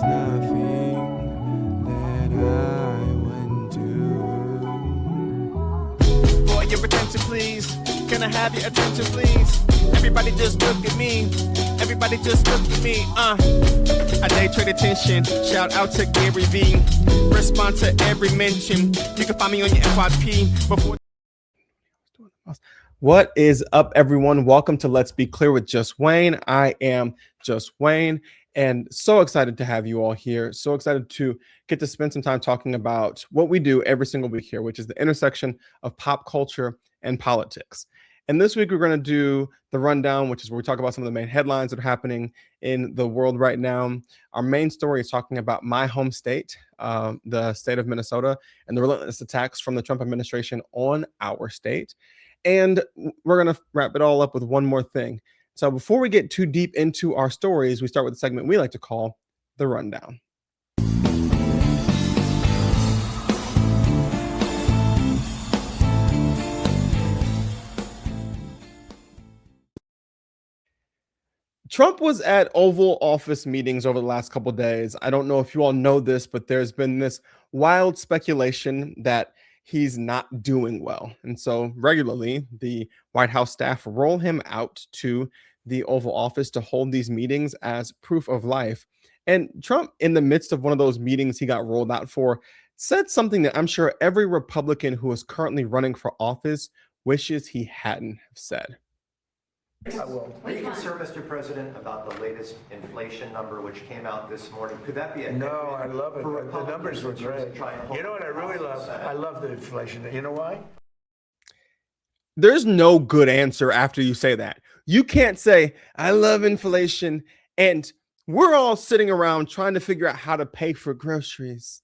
There's nothing that I wouldn't do. For your attention, please. Can I have your attention, please? Everybody just look at me. Everybody just look at me. I day trade attention. Shout out to Gary V. Respond to every mention. You can find me on your FYP before. What is up, everyone? Welcome to Let's Be Clear with Just Wayne. I am Just Wayne, and so excited to have you all here. So excited to get to spend some time talking about what we do every single week here, which is the intersection of pop culture and politics. And this week, we're going to do the rundown, which is where we talk about some of the main headlines that are happening in the world right now. Our main story is talking about my home state, the state of Minnesota, and the relentless attacks from the Trump administration on our state. And we're going to wrap it all up with one more thing. So before we get too deep into our stories, we start with a segment we like to call the rundown. Trump was at Oval Office meetings over the last couple of days. I don't know if you all know this, but there's been this wild speculation that he's not doing well. And so regularly, the White House staff roll him out to the Oval Office to hold these meetings as proof of life. And Trump, in the midst of one of those meetings he got rolled out for, said something that I'm sure every Republican who is currently running for office wishes he hadn't have said. I will. Are you concerned, Mr. President, about the latest inflation number which came out this morning? Could that be a No, I love it. The numbers were great. You know what I really love? I love the inflation. You know why? There's no good answer after you say that. You can't say, I love inflation, and we're all sitting around trying to figure out how to pay for groceries.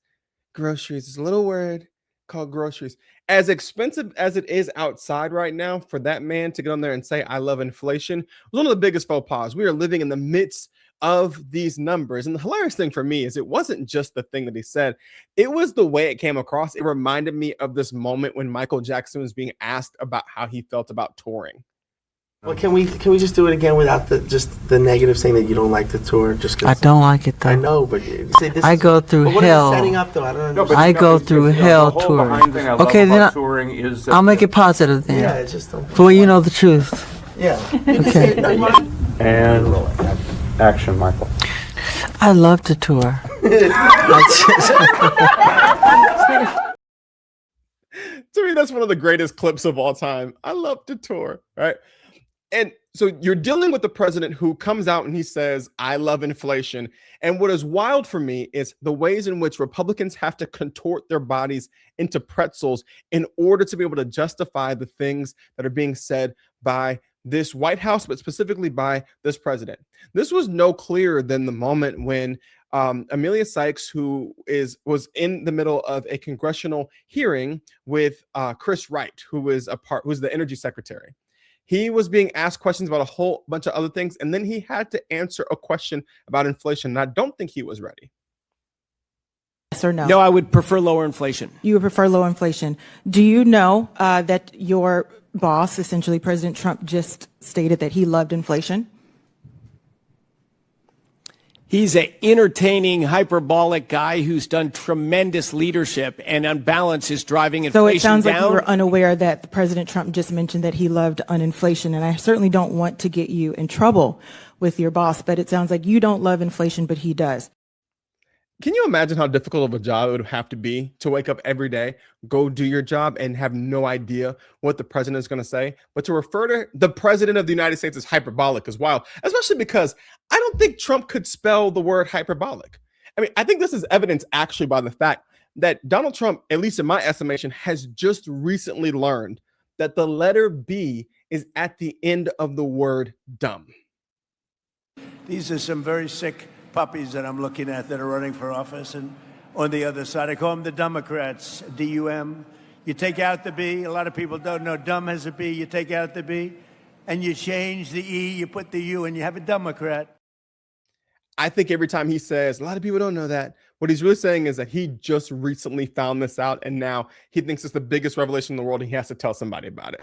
Groceries is a little word called groceries. As expensive as it is outside right now, for that man to get on there and say, I love inflation, was one of the biggest faux pas. We are living in the midst of these numbers. And the hilarious thing for me is it wasn't just the thing that he said. It was the way it came across. It reminded me of this moment when Michael Jackson was being asked about how he felt about touring. Well, can we just do it again without the negative saying that you don't like the tour? Just I don't like it though. I know, but I go through what hell. Is it setting up though? I don't No, understand. I go through hell touring. Okay, then touring is that I'll make it positive then. Yeah, it's just For you know the truth. yeah. Okay. and action, Michael. I love to tour. To me, that's one of the greatest clips of all time. I love to tour, right? And so you're dealing with the president who comes out and he says, I love inflation. And what is wild for me is the ways in which Republicans have to contort their bodies into pretzels in order to be able to justify the things that are being said by this White House, but specifically by this president. This was no clearer than the moment when Amelia Sykes, who was in the middle of a congressional hearing with Chris Wright, who's the energy secretary. He was being asked questions about a whole bunch of other things, and then he had to answer a question about inflation. And I don't think he was ready. Yes or no? No, I would prefer lower inflation. You would prefer low inflation. Do you know that your boss, essentially President Trump, just stated that he loved inflation? He's an entertaining, hyperbolic guy who's done tremendous leadership and on balance is driving inflation So it sounds down. like you were unaware that President Trump just mentioned that he loved inflation. And I certainly don't want to get you in trouble with your boss, but it sounds like you don't love inflation, but he does. Can you imagine how difficult of a job it would have to be to wake up every day, go do your job, and have no idea what the president is going to say? But to refer to the president of the United States as hyperbolic is wild, especially because I don't think Trump could spell the word hyperbolic. I mean, I think this is evidenced actually by the fact that Donald Trump, at least in my estimation, has just recently learned that the letter B is at the end of the word dumb. These are some very sick puppies that I'm looking at that are running for office, and on the other side, I call them the Democrats, D-U-M. You take out the B. A lot of people don't know dumb has a B. You take out the B, and you change the E, you put the U, and you have a Democrat. I think every time he says, a lot of people don't know that, what he's really saying is that he just recently found this out, and now he thinks it's the biggest revelation in the world, and he has to tell somebody about it.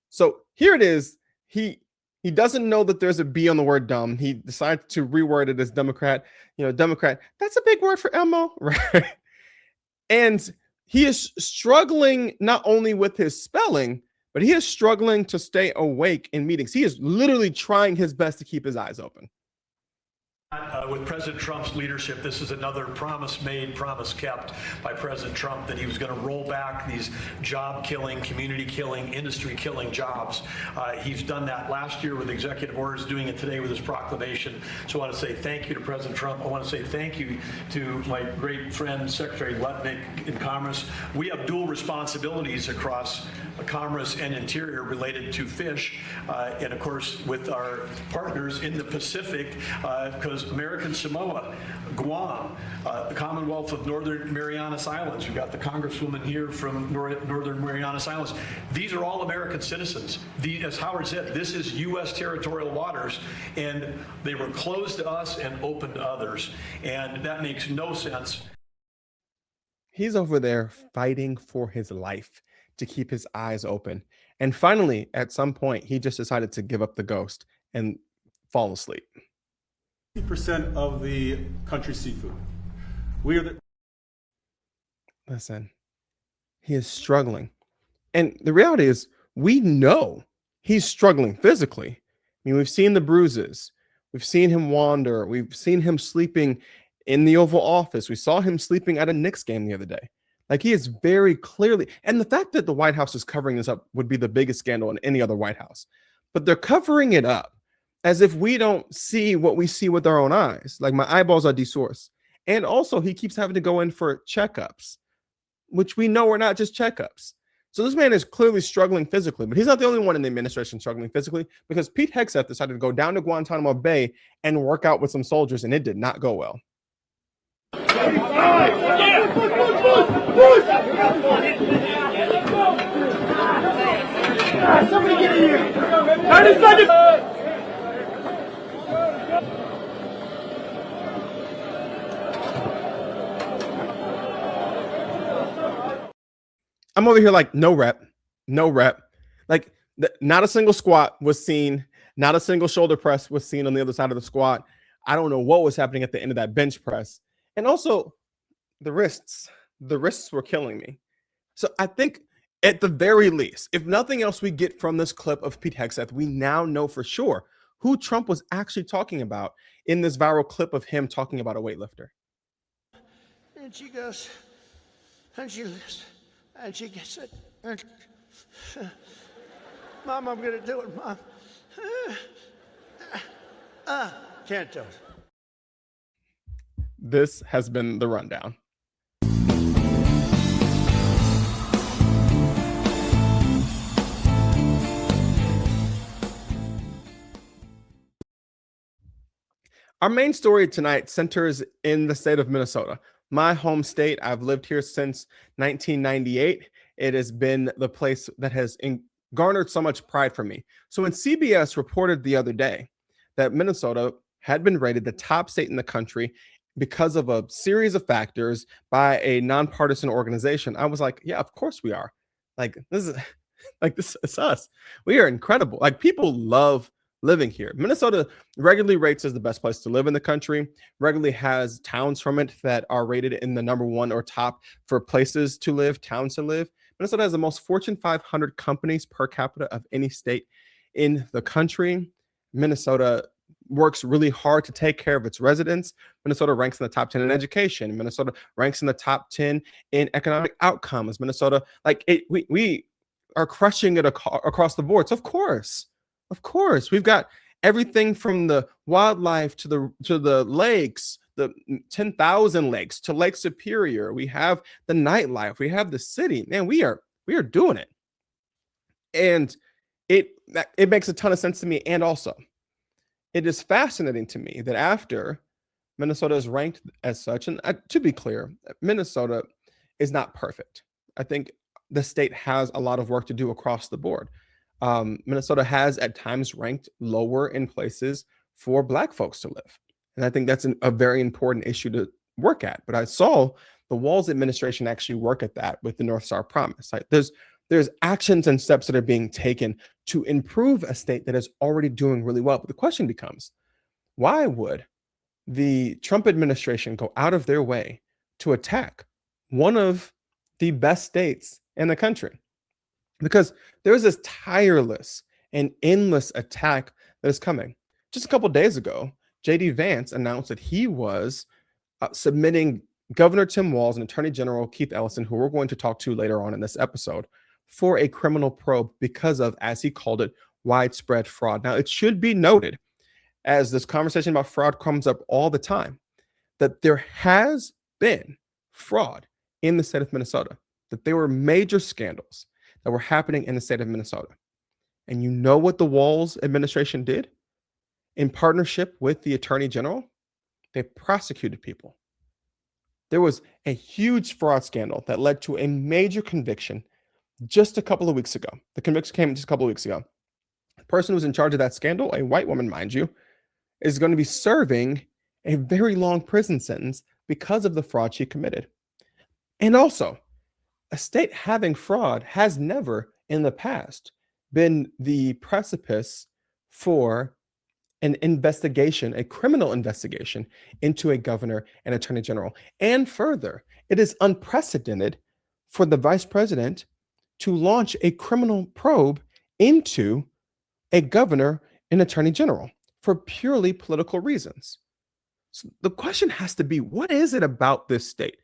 So here it is. He He doesn't know that there's a B on the word dumb. He decides to reword it as Democrat. Democrat, that's a big word for Elmo, right? And he is struggling not only with his spelling, but he is struggling to stay awake in meetings. He is literally trying his best to keep his eyes open. With President Trump's leadership, this is another promise made, promise kept by President Trump that he was going to roll back these job-killing, community-killing, industry-killing jobs. He's done that last year with executive orders, doing it today with his proclamation. So I want to say thank you to President Trump. I want to say thank you to my great friend, Secretary Lutnick in Commerce. We have dual responsibilities across Commerce and Interior related to fish, and of course with our partners in the Pacific, because American Samoa, Guam, the Commonwealth of Northern Marianas Islands. We've got the Congresswoman here from Northern Marianas Islands. These are all American citizens. As Howard said, this is U.S. territorial waters, and they were closed to us and open to others, and that makes no sense. He's over there fighting for his life to keep his eyes open. And finally, at some point, he just decided to give up the ghost and fall asleep. 50% of the country's seafood. Listen, he is struggling. And the reality is, we know he's struggling physically. I mean, we've seen the bruises. We've seen him wander. We've seen him sleeping in the Oval Office. We saw him sleeping at a Knicks game the other day. Like, he is very clearly, and the fact that the White House is covering this up would be the biggest scandal in any other White House. But they're covering it up as if we don't see what we see with our own eyes. Like, my eyeballs are desourced. And also, he keeps having to go in for checkups, which we know are not just checkups. So this man is clearly struggling physically, but he's not the only one in the administration struggling physically, because Pete Hegseth decided to go down to Guantanamo Bay and work out with some soldiers, and it did not go well. Somebody get in here! 30 seconds! I'm over here like, no rep. Like, not a single squat was seen. Not a single shoulder press was seen on the other side of the squat. I don't know what was happening at the end of that bench press. And also, the wrists were killing me. So I think, at the very least, if nothing else we get from this clip of Pete Hegseth, we now know for sure who Trump was actually talking about in this viral clip of him talking about a weightlifter. And she goes, and she lifts, and she gets it. And, Mom, I'm going to do it, Mom. Can't do it. This has been the rundown. Our main story tonight centers in the state of Minnesota, my home state. I've lived here since 1998. It has been the place that has garnered so much pride for me. So when CBS reported the other day that Minnesota had been rated the top state in the country because of a series of factors by a nonpartisan organization, I was like, yeah, of course we are. Like, this is us. We are incredible. Like, people love living here. Minnesota regularly rates as the best place to live in the country, regularly has towns from it that are rated in the #1 or top for places to live, towns to live. Minnesota has the most Fortune 500 companies per capita of any state in the country. Minnesota works really hard to take care of its residents. Minnesota ranks in the top 10 in education. Minnesota ranks in the top 10 in economic outcomes. Minnesota, we are crushing it across the board. So of course, we've got everything from the wildlife to the lakes, the 10,000 lakes to Lake Superior. We have the nightlife. We have the city. Man, we are doing it, and it makes a ton of sense to me. And also, it is fascinating to me that after Minnesota is ranked as such, and to be clear, Minnesota is not perfect. I think the state has a lot of work to do across the board. Minnesota has at times ranked lower in places for Black folks to live. And I think that's a very important issue to work at. But I saw the Walz administration actually work at that with the North Star Promise. Like, there's There's actions and steps that are being taken to improve a state that is already doing really well. But the question becomes, why would the Trump administration go out of their way to attack one of the best states in the country? Because there's this tireless and endless attack that is coming. Just a couple days ago, JD Vance announced that he was submitting Governor Tim Walz and Attorney General Keith Ellison, who we're going to talk to later on in this episode, for a criminal probe because of, as he called it, widespread fraud. Now, it should be noted, as this conversation about fraud comes up all the time, that there has been fraud in the state of Minnesota, that there were major scandals that were happening in the state of Minnesota. And you know what the Walz administration did? In partnership with the Attorney General, they prosecuted people. There was a huge fraud scandal that led to a major conviction just a couple of weeks ago. The conviction came just a couple of weeks ago. The person who was in charge of that scandal, a white woman, mind you, is going to be serving a very long prison sentence because of the fraud she committed. And also, a state having fraud has never in the past been the precipice for an investigation, a criminal investigation into a governor and attorney general. And further, it is unprecedented for the vice president to launch a criminal probe into a governor and attorney general for purely political reasons. So the question has to be, what is it about this state?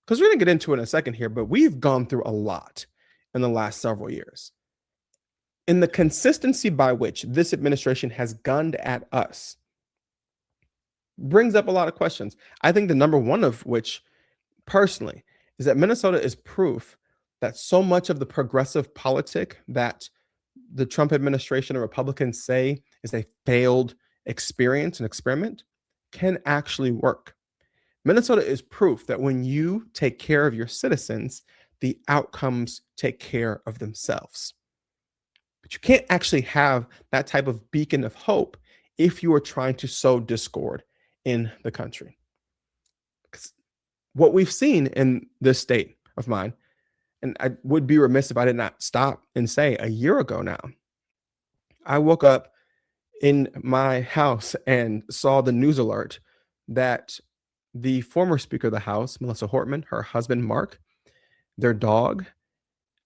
Because we're going to get into it in a second here, but we've gone through a lot in the last several years. And the consistency by which this administration has gunned at us brings up a lot of questions. I think the number one of which, personally, is that Minnesota is proof that so much of the progressive politic that the Trump administration and Republicans say is a failed experience and experiment can actually work. Minnesota is proof that when you take care of your citizens, the outcomes take care of themselves. But you can't actually have that type of beacon of hope if you are trying to sow discord in the country. Because what we've seen in this state of mine, and I would be remiss if I did not stop and say, a year ago now, I woke up in my house and saw the news alert that the former Speaker of the House, Melissa Hortman, her husband, Mark, their dog,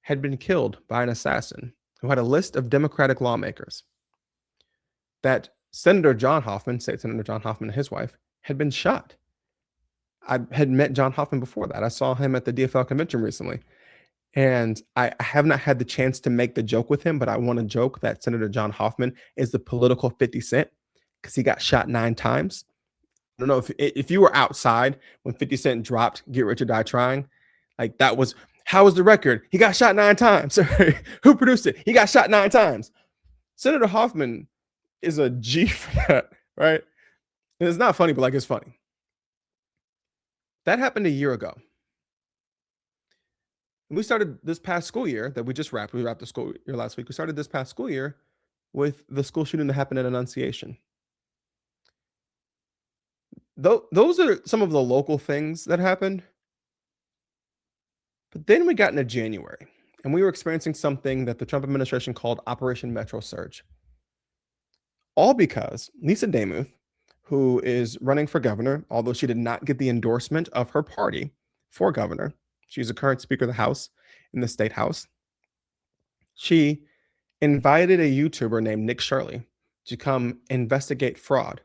had been killed by an assassin who had a list of Democratic lawmakers. That Senator John Hoffman, State Senator John Hoffman and his wife, had been shot. I had met John Hoffman before that. I saw him at the DFL convention recently. And I have not had the chance to make the joke with him, but I want to joke that Senator John Hoffman is the political 50 Cent because he got shot 9 times. I don't know if you were outside when 50 Cent dropped Get Rich or Die Trying, like that was, how was the record? He got shot 9 times. Who produced it? He got shot 9 times. Senator Hoffman is a G for that, right? And it's not funny, but like it's funny. That happened a year ago. We started this past school year that we just wrapped. We wrapped the school year last week. We started this past school year with the school shooting that happened at Annunciation. Those are some of the local things that happened. But then we got into January, and we were experiencing something that the Trump administration called Operation Metro Surge. All because Lisa Demuth, who is running for governor, although she did not get the endorsement of her party for governor, she's a current Speaker of the House in the State House. She invited a YouTuber named Nick Shirley to come investigate fraud.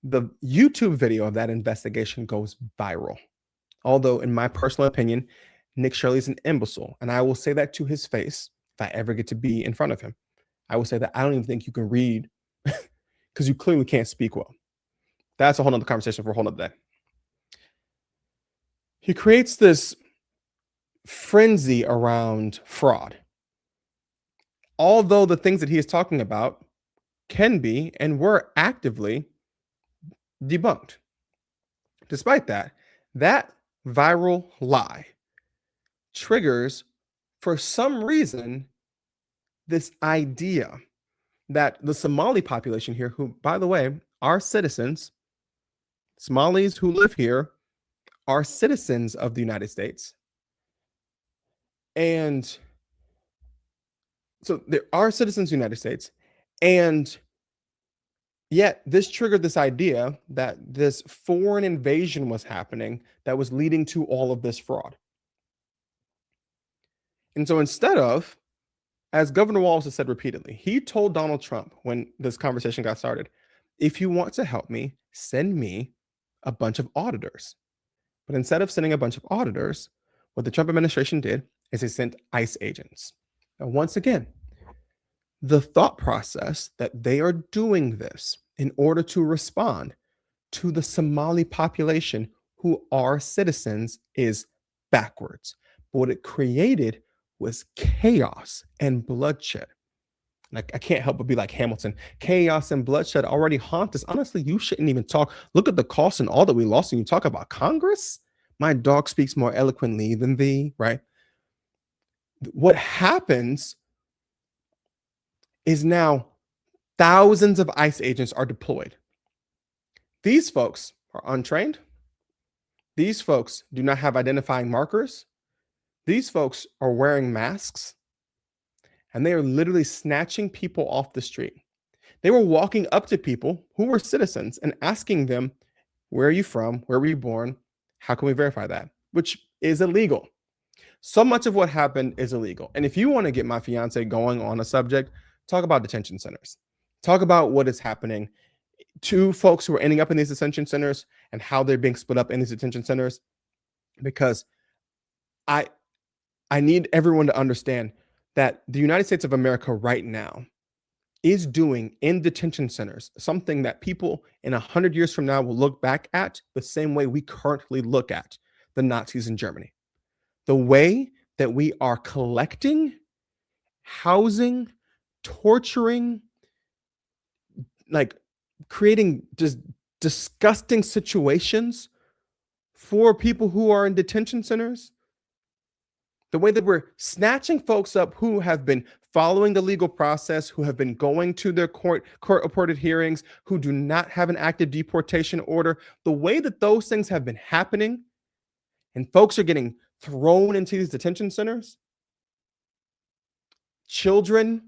The YouTube video of that investigation goes viral. Although, in my personal opinion, Nick Shirley's an imbecile. And I will say that to his face if I ever get to be in front of him. I will say that I don't even think you can read because you clearly can't speak well. That's a whole nother conversation for a whole nother day. He creates this frenzy around fraud. Although the things that he is talking about can be and were actively debunked. Despite that, that viral lie triggers, for some reason, this idea that the Somali population here, who, by the way, are citizens, Somalis who live here are citizens of the United States. And So there are citizens of the United States, and yet this triggered this idea that this foreign invasion was happening that was leading to all of this fraud. And so instead of, as Governor Walz has said repeatedly, he told Donald Trump when this conversation got started, if you want to help me, send me a bunch of auditors. But instead of sending a bunch of auditors, what the Trump administration did is they sent ICE agents. Now, once again, the thought process that they are doing this in order to respond to the Somali population who are citizens is backwards. But what it created was chaos and bloodshed. Like, I can't help but be like Hamilton. Chaos and bloodshed already haunt us. Honestly, you shouldn't even talk. Look at the cost and all that we lost. And you talk about Congress? My dog speaks more eloquently than thee, right? What happens is now thousands of ICE agents are deployed. These folks are untrained. These folks do not have identifying markers. These folks are wearing masks, and they are literally snatching people off the street. They were walking up to people who were citizens and asking them, where are you from? Where were you born? How can we verify that? Which is illegal. So much of what happened is illegal. And if you want to get my fiance going on a subject, talk about detention centers. Talk about what is happening to folks who are ending up in these detention centers and how they're being split up in these detention centers. Because I need everyone to understand that the United States of America right now is doing in detention centers something that people in 100 years from now will look back at the same way we currently look at the Nazis in Germany. The way that we are collecting, housing, torturing, like creating just disgusting situations for people who are in detention centers. The way that we're snatching folks up who have been following the legal process, who have been going to their court-appointed hearings, who do not have an active deportation order, the way that those things have been happening, and folks are getting thrown into these detention centers, children,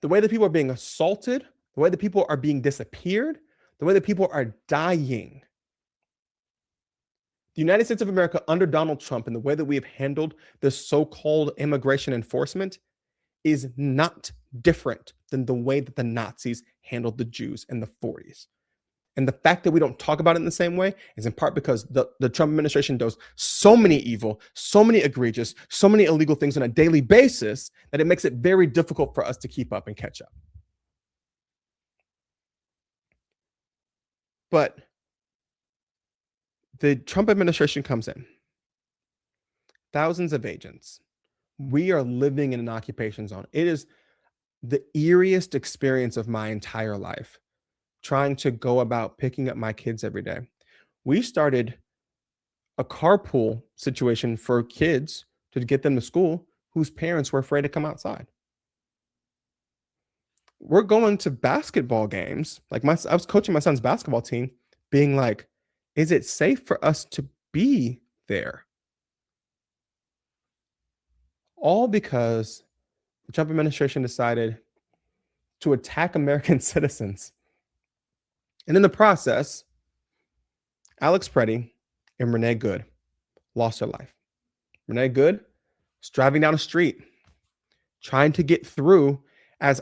the way that people are being assaulted, the way that people are being disappeared, the way that people are dying. The United States of America under Donald Trump and the way that we have handled this so-called immigration enforcement is not different than the way that the Nazis handled the Jews in the 40s. And the fact that we don't talk about it in the same way is in part because the Trump administration does so many evil, so many egregious, so many illegal things on a daily basis that it makes it very difficult for us to keep up and catch up. But the Trump administration comes in. Thousands of agents. We are living in an occupation zone. It is the eeriest experience of my entire life, trying to go about picking up my kids every day. We started a carpool situation for kids to get them to school whose parents were afraid to come outside. We're going to basketball games. Like I was coaching my son's basketball team, being like, is it safe for us to be there? All because the Trump administration decided to attack American citizens. And in the process, Alex Preddy and Renee Good lost their life. Renee Good was driving down a street, trying to get through as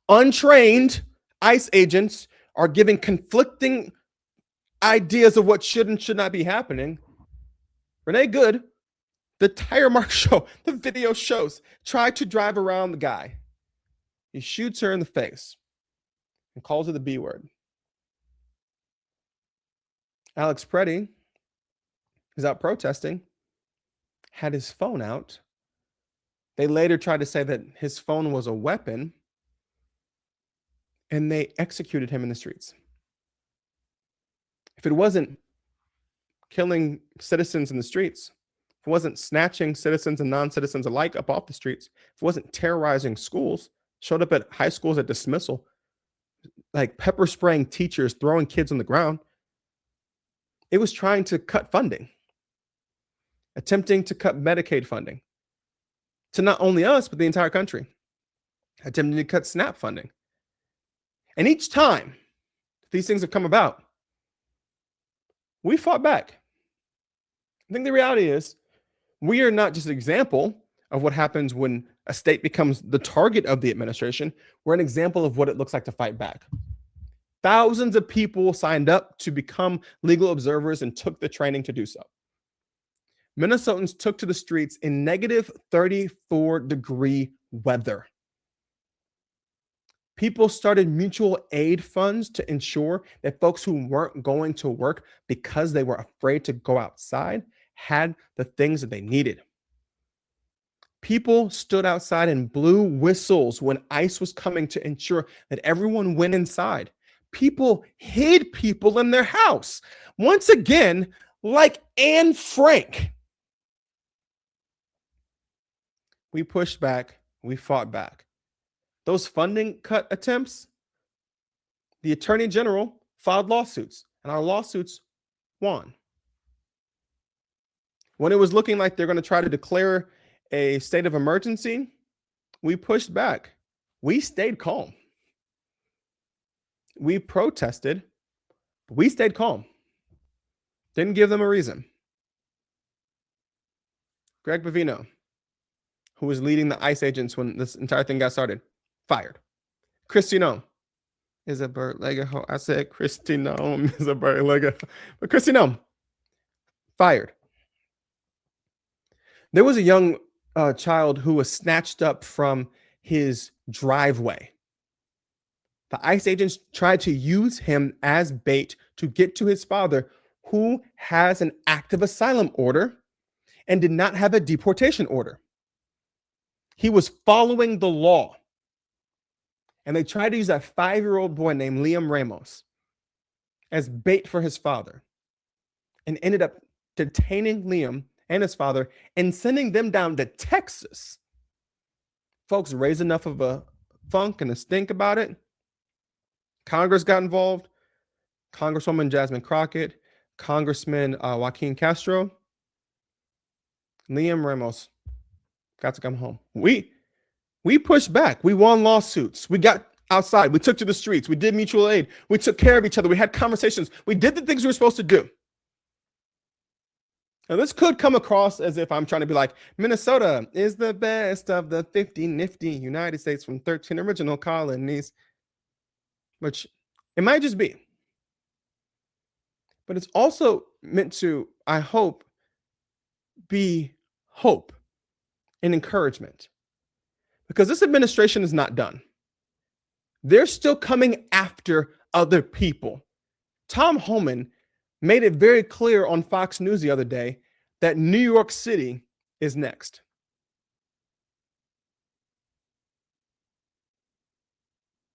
untrained ICE agents are giving conflicting ideas of what should and should not be happening. Renee Good, the tire mark show, the video shows, tried to drive around the guy. He shoots her in the face and calls her the B word. Alex Preddy is out protesting, had his phone out. They later tried to say that his phone was a weapon, and they executed him in the streets. If it wasn't killing citizens in the streets, if it wasn't snatching citizens and non-citizens alike up off the streets, if it wasn't terrorizing schools, showed up at high schools at dismissal, like pepper spraying teachers, throwing kids on the ground, it was trying to cut funding, attempting to cut Medicaid funding to not only us, but the entire country. attempting to cut SNAP funding. And each time these things have come about, we fought back. I think the reality is we are not just an example of what happens when a state becomes the target of the administration. We're an example of what it looks like to fight back. Thousands of people signed up to become legal observers and took the training to do so. Minnesotans took to the streets in negative 34-degree weather. People started mutual aid funds to ensure that folks who weren't going to work because they were afraid to go outside had the things that they needed. People stood outside and blew whistles when ICE was coming to ensure that everyone went inside. People hid people in their house. Once again, like Anne Frank. We pushed back. We fought back. Those funding cut attempts, the Attorney General filed lawsuits, and our lawsuits won. When it was looking like they're going to try to declare a state of emergency, we pushed back. We stayed calm. We protested, but we stayed calm. Didn't give them a reason. Greg Bovino, who was leading the ICE agents when this entire thing got started, fired. Kristi Noem is a bird-legged hoe. I said Kristi Noem is a bird-legged hoe. But Kristi Noem, fired. There was a young child who was snatched up from his driveway. The ICE agents tried to use him as bait to get to his father, who has an active asylum order and did not have a deportation order. He was following the law. And they tried to use that 5-year-old boy named Liam Ramos as bait for his father and ended up detaining Liam and his father and sending them down to Texas. Folks raised enough of a funk and a stink about it. Congress got involved. Congresswoman Jasmine Crockett, Congressman Joaquin Castro. Liam Ramos got to come home. We pushed back. We won lawsuits. We got outside. We took to the streets. We did mutual aid. We took care of each other. We had conversations. We did the things we were supposed to do. Now, this could come across as if I'm trying to be like, Minnesota is the best of the 50 nifty United States from 13 original colonies, which it might just be. But it's also meant to, I hope, be hope and encouragement. Because this administration is not done. They're still coming after other people. Tom Homan made it very clear on Fox News the other day that New York City is next.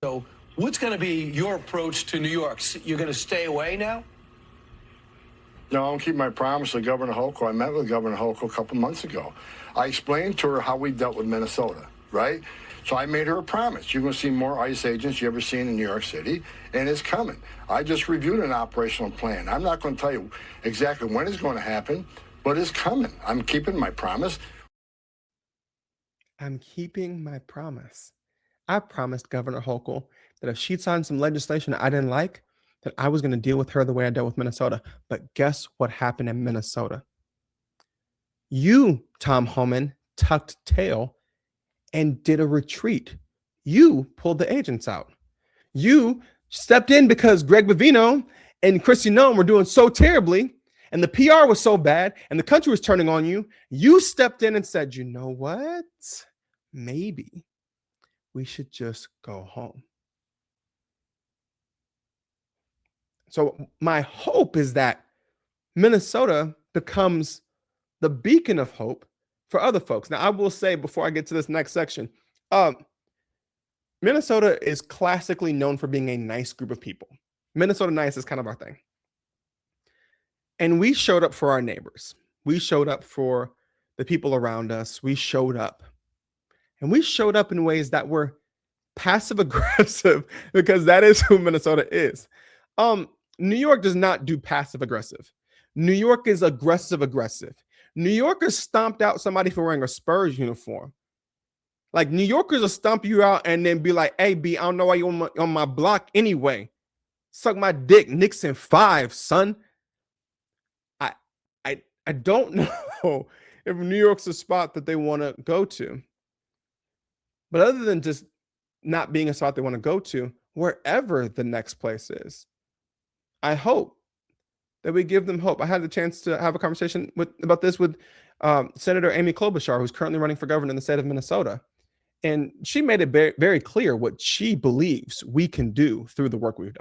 So what's going to be your approach to New York? You're going to stay away now? No, I won't keep my promise to Governor Hochul. I met with Governor Hochul a couple months ago. I explained to her how we dealt with Minnesota, right? So I made her a promise. You're going to see more ICE agents you ever seen in New York City, and it's coming. I just reviewed an operational plan. I'm not going to tell you exactly when it's going to happen, but it's coming. I'm keeping my promise. I'm keeping my promise. I promised Governor Hochul that if she signed some legislation I didn't like, that I was going to deal with her the way I dealt with Minnesota. But guess what happened in Minnesota? You, Tom Homan, tucked tail and did a retreat. You pulled the agents out. You stepped in because Greg Bovino and Kristi Noem were doing so terribly, and the PR was so bad, and the country was turning on you. You stepped in and said, you know what? Maybe we should just go home. So my hope is that Minnesota becomes the beacon of hope for other folks. Now, I will say before I get to this next section, Minnesota is classically known for being a nice group of people. Minnesota nice is kind of our thing. And we showed up for our neighbors. We showed up for the people around us. We showed up. And we showed up in ways that were passive aggressive because that is who Minnesota is. New York does not do passive aggressive. New York is aggressive aggressive. New Yorkers stomped out somebody for wearing a Spurs uniform. Like New Yorkers will stomp you out and then be like, hey, B, I don't know why you're on my block anyway. Suck my dick, Nixon 5, son. I don't know if New York's a spot that they want to go to. But other than just not being a spot they want to go to, wherever the next place is, I hope that we give them hope. I had the chance to have a conversation about this with Senator Amy Klobuchar, who's currently running for governor in the state of Minnesota. And she made it very, very clear what she believes we can do through the work we've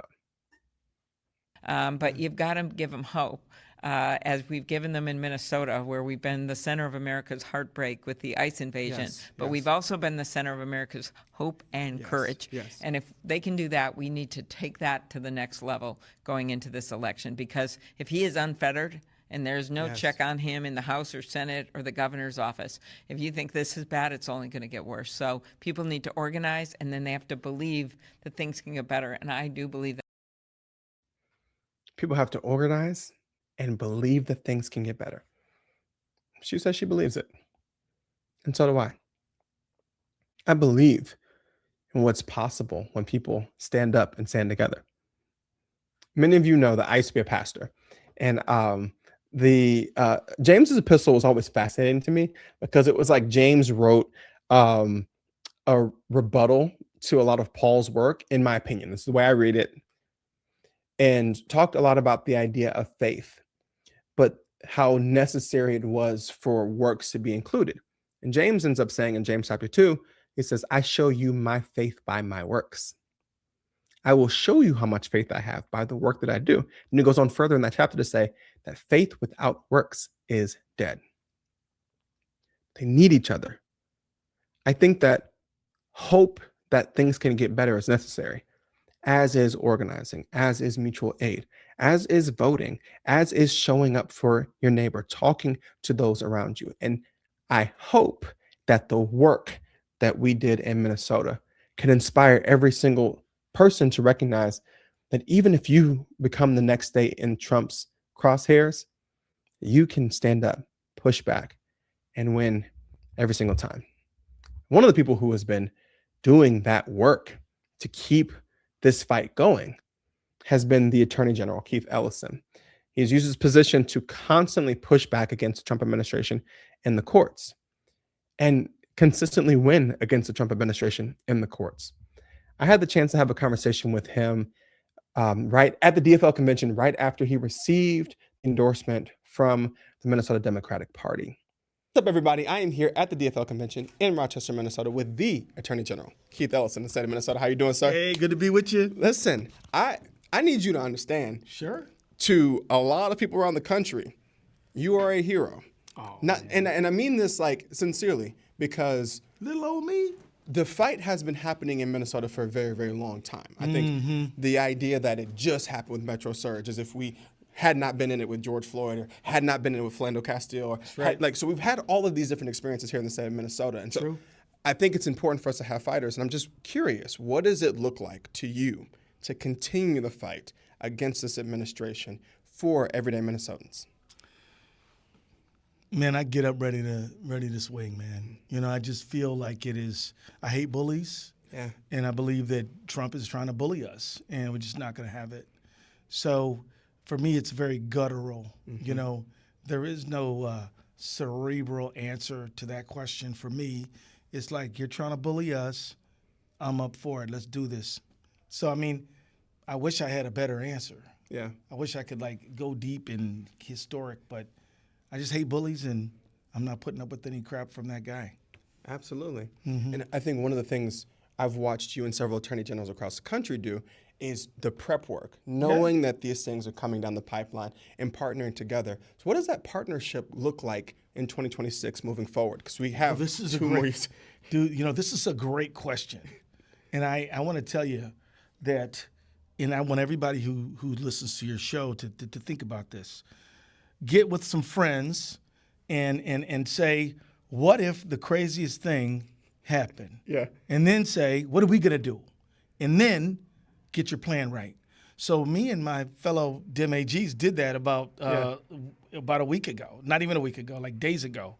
done. But you've got to give them hope, as we've given them in Minnesota, where we've been the center of America's heartbreak with the ICE invasion. But we've also been the center of America's hope and courage. And if they can do that, we need to take that to the next level going into this election. Because if he is unfettered and there's no check on him in the House or Senate or the governor's office, if you think this is bad, it's only going to get worse. So people need to organize, and then they have to believe that things can get better. And I do believe that. People have to organize and believe that things can get better. She says she believes it. And so do I. I believe in what's possible when people stand up and stand together. Many of you know that I used to be a pastor. And James's epistle was always fascinating to me because it was like James wrote a rebuttal to a lot of Paul's work, in my opinion. This is the way I read it. And talked a lot about the idea of faith, but how necessary it was for works to be included. And James ends up saying in James chapter 2, he says, I show you my faith by my works. I will show you how much faith I have by the work that I do. And he goes on further in that chapter to say that faith without works is dead. They need each other. I think that hope that things can get better is necessary, as is organizing, as is mutual aid, as is voting, as is showing up for your neighbor, talking to those around you. And I hope that the work that we did in Minnesota can inspire every single person to recognize that even if you become the next state in Trump's crosshairs, you can stand up, push back, and win every single time. One of the people who has been doing that work to keep this fight going has been the Attorney General, Keith Ellison. He's used his position to constantly push back against the Trump administration in the courts and consistently win against the Trump administration in the courts. I had the chance to have a conversation with him right at the DFL convention, right after he received endorsement from the Minnesota Democratic Party. What's up, everybody? I am here at the DFL convention in Rochester, Minnesota with the Attorney General, Keith Ellison, in the state of Minnesota. How you doing, sir? Hey, good to be with you. Listen, I need you to understand. Sure. To a lot of people around the country, you are a hero. Oh, and I mean this like sincerely, because little old me. The fight has been happening in Minnesota for a very, very long time. I think the idea that it just happened with Metro Surge is if we had not been in it with George Floyd or had not been in it with Philando Castile. So we've had all of these different experiences here in the state of Minnesota. And so I think it's important for us to have fighters. And I'm just curious, what does it look like to you to continue the fight against this administration for everyday Minnesotans? Man, I get up ready to swing, man. You know, I just feel like it is, I hate bullies. Yeah. And I believe that Trump is trying to bully us, and we're just not going to have it. So for me, it's very guttural. You know, there is no cerebral answer to that question for me. It's like, you're trying to bully us. I'm up for it. Let's do this. So, I mean, I wish I had a better answer. Yeah. I wish I could, like, go deep and historic, but I just hate bullies, and I'm not putting up with any crap from that guy. Absolutely. And I think one of the things I've watched you and several attorney generals across the country do is the prep work, knowing that these things are coming down the pipeline and partnering together. So what does that partnership look like in 2026 moving forward? Because we have two more years. Dude, you know, this is a great question. And I want to tell you that, and I want everybody who listens to your show to think about this. Get with some friends and say, what if the craziest thing happened? Yeah. And then say, what are we going to do? And then get your plan right. So me and my fellow DMAGs did that about a week ago, not even a week ago, like days ago.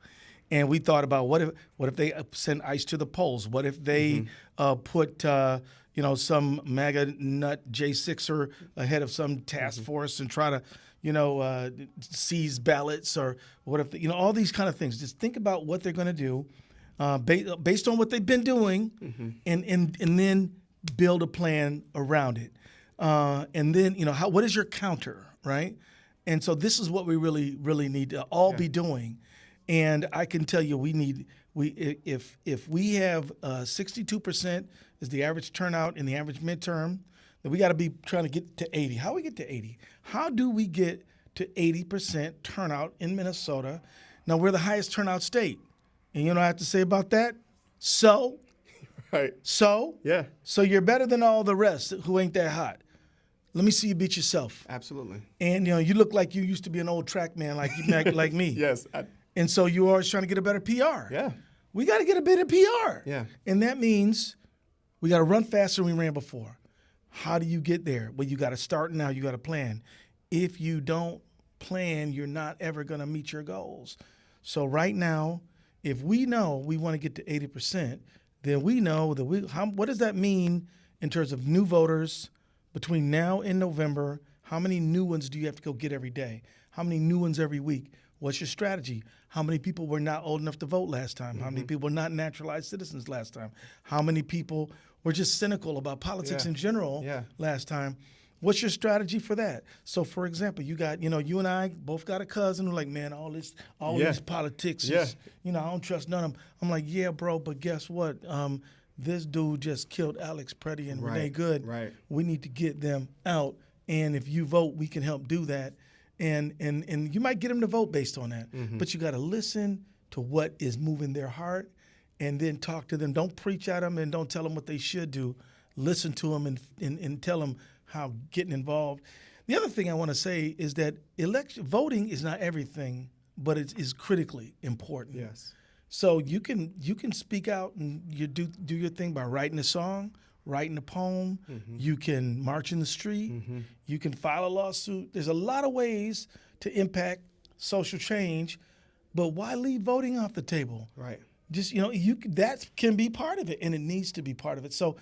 And we thought about what if they send ICE to the polls? What if they put some MAGA nut J6er ahead of some task force and try to seize ballots, or what if all these kind of things? Just think about what they're going to do based on what they've been doing, and then build a plan around it. And then what is your counter, right? And so this is what we really, really need to all be doing. And I can tell you, if we have 62% is the average turnout in the average midterm, then we got to be trying to get to 80. How do we get to 80? How do we get to 80% turnout in Minnesota? Now, we're the highest turnout state. And you know what I have to say about that? So? Right. So? Yeah. So you're better than all the rest who ain't that hot. Let me see you beat yourself. Absolutely. And you look like you used to be an old track man like me. Yes. And so you're always trying to get a better PR. Yeah. We got to get a better PR. Yeah. And that means we got to run faster than we ran before. How do you get there? Well, you got to start now. You got to plan. If you don't plan, you're not ever going to meet your goals. So right now, if we know we want to get to 80%, then we know that what does that mean in terms of new voters between now and November? How many new ones do you have to go get every day? How many new ones every week? What's your strategy? How many people were not old enough to vote last time? How many people were not naturalized citizens last time? How many people were just cynical about politics in general last time? What's your strategy for that? So, for example, you got, you and I both got a cousin who's like, man, all these politics is, I don't trust none of them. I'm like, yeah, bro, but guess what? This dude just killed Alex Preddy and Renee Good. Right. We need to get them out. And if you vote, we can help do that. And you might get them to vote based on that. But you got to listen to what is moving their heart and then talk to them. Don't preach at them and don't tell them what they should do. Listen to them and tell them how getting involved. The other thing I want to say is that voting is not everything, but it is critically important. Yes. So you can speak out and you do your thing by writing a song, writing a poem. You can march in the street. You can file a lawsuit. There's a lot of ways to impact social change, but why leave voting off the table? Right. Just that can be part of it, and it needs to be part of it. So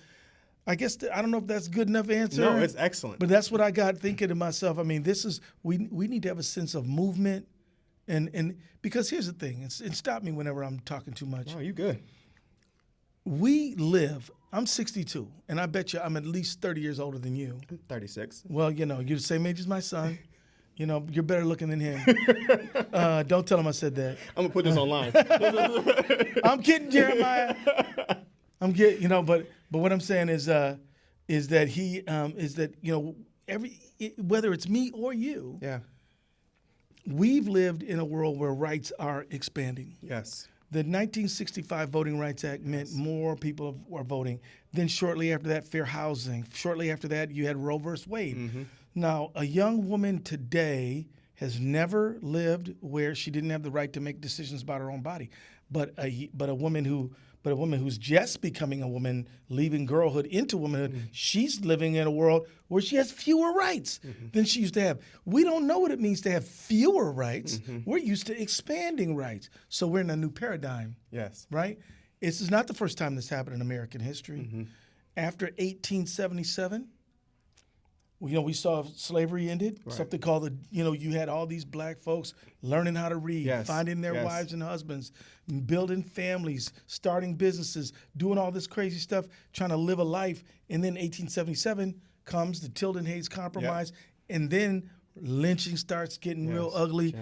I guess I don't know if that's a good enough answer. No, it's excellent. But that's what I got thinking to myself. I mean, we need to have a sense of movement, and because here's the thing, and stop me whenever I'm talking too much. Oh, you good. I'm 62, and I bet you I'm at least 30 years older than you. I'm 36. Well, you're the same age as my son. You're better looking than him. Don't tell him I said that. I'm gonna put this online. I'm kidding, Jeremiah. I'm kidding, but what I'm saying is that whether it's me or you, we've lived in a world where rights are expanding. Yes. The 1965 Voting Rights Act meant more people were voting. Then shortly after that, fair housing. Shortly after that, you had Roe versus Wade. Now, a young woman today has never lived where she didn't have the right to make decisions about her own body. But a woman who's just becoming a woman, leaving girlhood into womanhood, she's living in a world where she has fewer rights than she used to have. We don't know what it means to have fewer rights. We're used to expanding rights. So we're in a new paradigm. Yes. Right? This is not the first time this happened in American history. After 1877, we saw slavery ended. Right. Something called you had all these black folks learning how to read, finding their wives and husbands, building families, starting businesses, doing all this crazy stuff, trying to live a life. And then 1877 comes the Tilden-Hayes Compromise, and then lynching starts getting real ugly.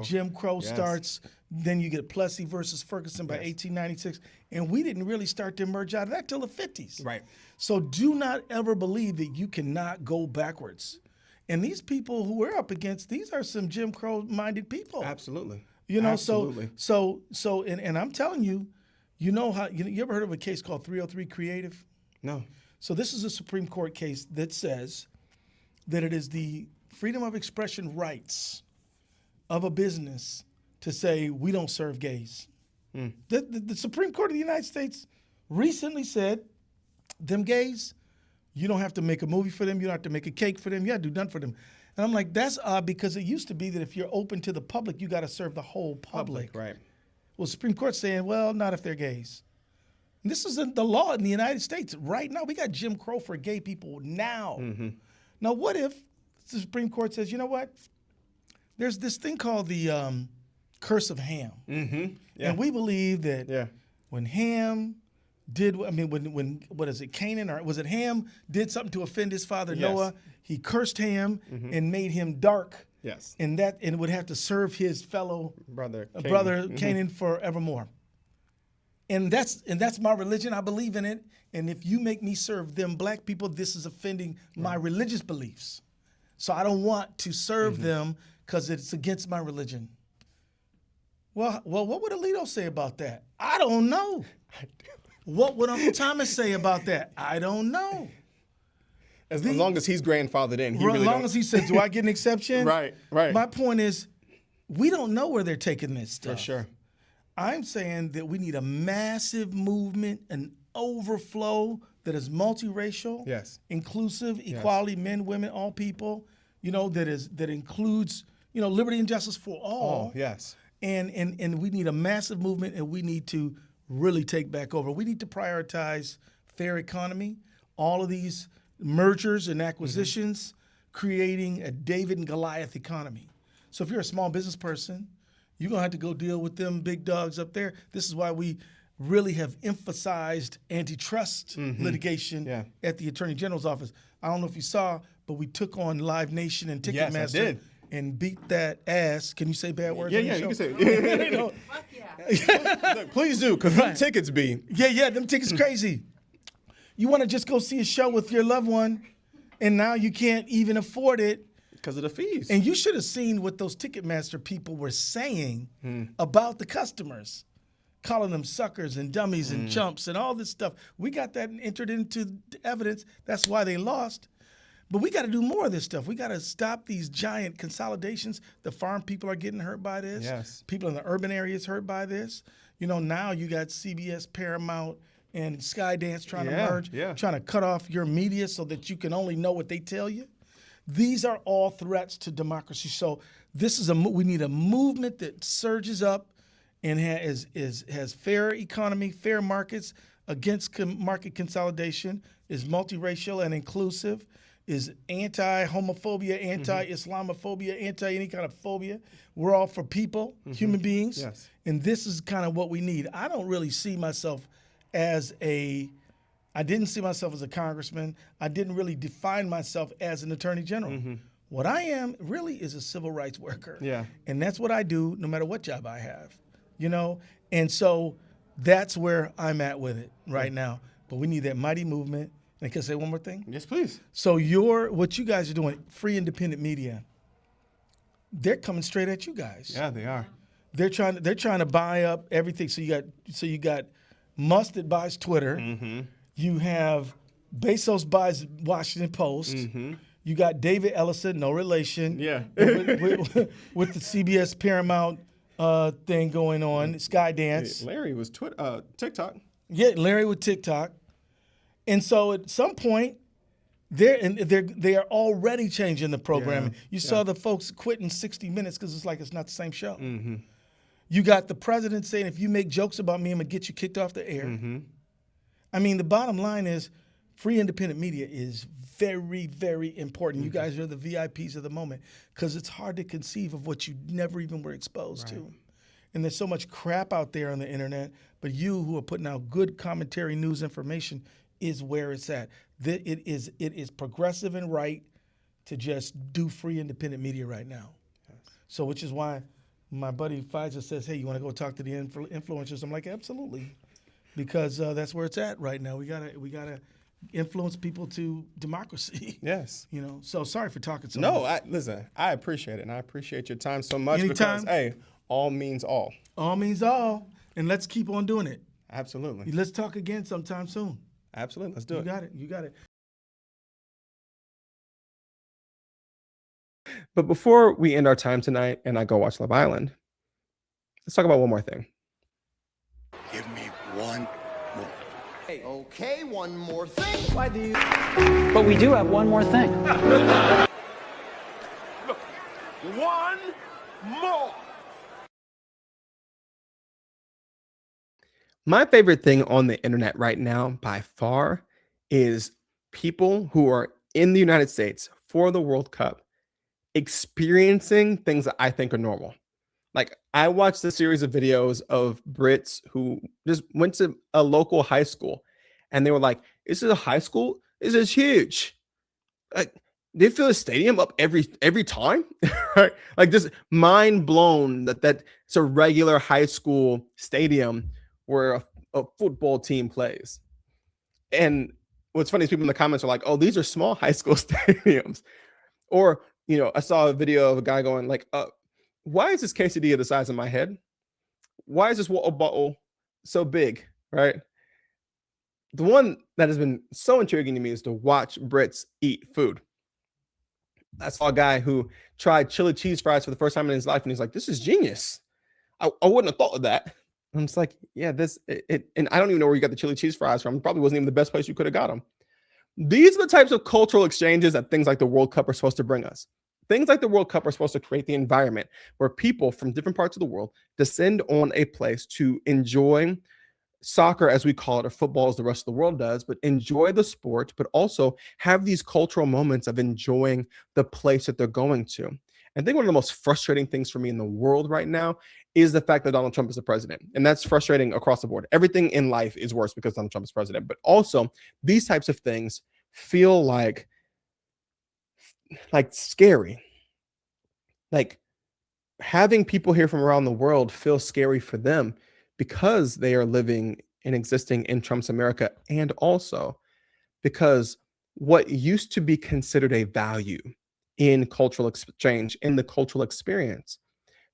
Jim Crow starts. Then you get Plessy versus Ferguson by 1896. And we didn't really start to emerge out of that till the 50s. Right. So do not ever believe that you cannot go backwards. And these people who we're up against, these are some Jim Crow-minded people. Absolutely. Absolutely. So I'm telling you, you ever heard of a case called 303 Creative? No. So this is a Supreme Court case that says that it is the freedom of expression rights of a business to say we don't serve gays. The Supreme Court of the United States recently said, them gays, you don't have to make a movie for them, you don't have to make a cake for them, you have to do nothing for them. And I'm like, that's odd, because it used to be that if you're open to the public, you got to serve the whole public. Right. Well, the Supreme Court's saying, well, not if they're gays. And this isn't the law in the United States right now. We got Jim Crow for gay people now. Now, what if the Supreme Court says, you know what? There's this thing called the curse of Ham. And we believe that when Ham did, when what is it, Canaan, or was it Ham did something to offend his father Noah, he cursed Ham and made him dark. And would have to serve his fellow brother Canaan forevermore. And that's my religion. I believe in it. And if you make me serve them black people, this is offending my religious beliefs. So I don't want to serve them because it's against my religion. Well, what would Alito say about that? I don't know. What would Uncle Thomas say about that? I don't know. As long as he's grandfathered in. As long as he says, do I get an exception? Right. My point is, we don't know where they're taking this stuff. For sure. I'm saying that we need a massive movement, an overflow that is multiracial, inclusive, equality, men, women, all people, that includes, liberty and justice for all. And we need a massive movement, and we need to really take back over. We need to prioritize fair economy, all of these mergers and acquisitions, creating a David and Goliath economy. So if you're a small business person, you're going to have to go deal with them big dogs up there. This is why we really have emphasized antitrust litigation at the Attorney General's office. I don't know if you saw, but we took on Live Nation and Ticketmaster and beat that ass. Can you say bad words? Yeah, you can say it. Look, please do, because them tickets be. Yeah, them tickets crazy. You want to just go see a show with your loved one, and now you can't even afford it. Because of the fees. And you should have seen what those Ticketmaster people were saying about the customers, calling them suckers and dummies and chumps and all this stuff. We got that entered into evidence. That's why they lost. But we got to do more of this stuff. We got to stop these giant consolidations. The farm people are getting hurt by this. People in the urban areas hurt by this. Now you got CBS, Paramount, and Skydance trying to merge, trying to cut off your media so that you can only know what they tell you. These are all threats to democracy. So this is we need a movement that surges up and has fair economy, fair markets against market consolidation, is multiracial and inclusive, is anti-homophobia, anti-Islamophobia, anti any kind of phobia. We're all for people, human beings. And this is kind of what we need. I don't really see myself I didn't see myself as a congressman. I didn't really define myself as an attorney general. What I am really is a civil rights worker. And that's what I do no matter what job I have, And so that's where I'm at with it right now. But we need that mighty movement. And can I say one more thing? Yes, please. So what you guys are doing, free independent media, they're coming straight at you guys. Yeah, they are. They're trying to buy up everything. So you got Mustard buys Twitter. You have Bezos buys Washington Post. You got David Ellison, no relation. With the CBS Paramount thing going on, Skydance. Larry was TikTok. Yeah, Larry with TikTok. And so at some point, they are already changing the programming. You saw the folks quitting 60 Minutes because it's not the same show. You got the president saying, if you make jokes about me, I'm going to get you kicked off the air. I mean, the bottom line is free independent media is very, very important. You guys are the VIPs of the moment because it's hard to conceive of what you never even were exposed to. And there's so much crap out there on the internet, but you who are putting out good commentary, news, information is where it's at. It is progressive and right to just do free independent media right now. So which is why my buddy Pfizer says, hey, you want to go talk to the influencers? I'm like, absolutely. Because that's where it's at right now. We gotta influence people to democracy. So sorry for talking so much. Listen, I appreciate it, and I appreciate your time so much. Anytime. Because, hey, all means all. All means all, and let's keep on doing it. Absolutely. Let's talk again sometime soon. Absolutely, let's do it. You got it. But before we end our time tonight and I go watch Love Island, let's talk about one more thing. Give me one more. Hey, okay, one more thing. Why do you? But we do have one more thing. One more. My favorite thing on the internet right now by far is people who are in the United States for the World Cup experiencing things that I think are normal. Like, I watched a series of videos of Brits who just went to a local high school and they were like, "This is a high school? This is huge." Like, they fill a stadium up every time, right? Like, just mind blown that it's a regular high school stadium where a football team plays. And what's funny is people in the comments are like, "Oh, these are small high school stadiums." Or, I saw a video of a guy going like, "Why is this quesadilla the size of my head? Why is this water bottle so big?" Right? The one that has been so intriguing to me is to watch Brits eat food. I saw a guy who tried chili cheese fries for the first time in his life, and he's like, "This is genius. I wouldn't have thought of that." I'm just like, yeah, and I don't even know where you got the chili cheese fries from. It probably wasn't even the best place you could have got them. These are the types of cultural exchanges that things like the World Cup are supposed to bring us. Things like the World Cup are supposed to create the environment where people from different parts of the world descend on a place to enjoy soccer, as we call it, or football as the rest of the world does, but enjoy the sport, but also have these cultural moments of enjoying the place that they're going to. I think one of the most frustrating things for me in the world right now is the fact that Donald Trump is the president. And that's frustrating across the board. Everything in life is worse because Donald Trump is president. But also, these types of things feel like scary. Like, having people here from around the world feel scary for them because they are living and existing in Trump's America, and also because what used to be considered a value in cultural exchange, in the cultural experience,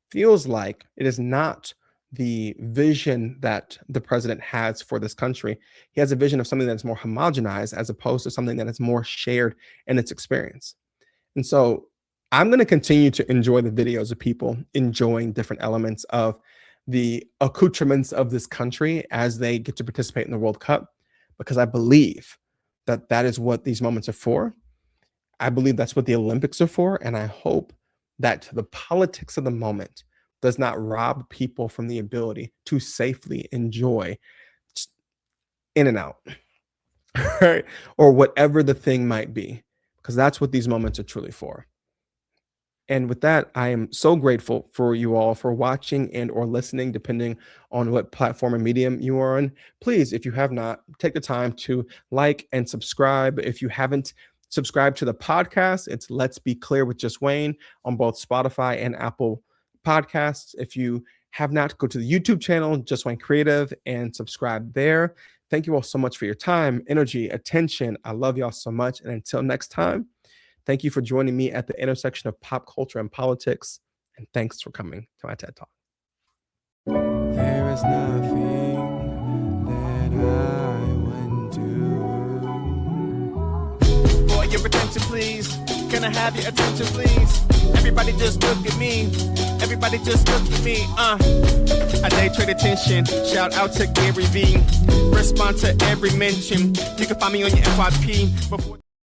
feels like it is not the vision that the president has for this country. He has a vision of something that's more homogenized as opposed to something that is more shared in its experience. And so I'm going to continue to enjoy the videos of people enjoying different elements of the accoutrements of this country as they get to participate in the World Cup, because I believe that that is what these moments are for. I believe that's what the Olympics are for. And I hope that the politics of the moment does not rob people from the ability to safely enjoy in and out, right? Or whatever the thing might be, because that's what these moments are truly for. And with that, I am so grateful for you all for watching and or listening, depending on what platform and medium you are on. Please, if you have not, take the time to like and subscribe. If you haven't subscribed to the podcast, it's Let's Be Clear with Just Wayne on both Spotify and Apple Podcasts. If you have not, go to the YouTube channel, Just Wayne Creative, and subscribe there. Thank you all so much for your time, energy, attention. I love y'all so much. And until next time, thank you for joining me at the intersection of pop culture and politics. And thanks for coming to my TED Talk. There is nothing that I wouldn't do. For your attention, please. Can I have your attention, please? Everybody just look at me. Everybody just look at me. I day trade attention. Shout out to Gary V. Respond to every mention. You can find me on your FYP. Before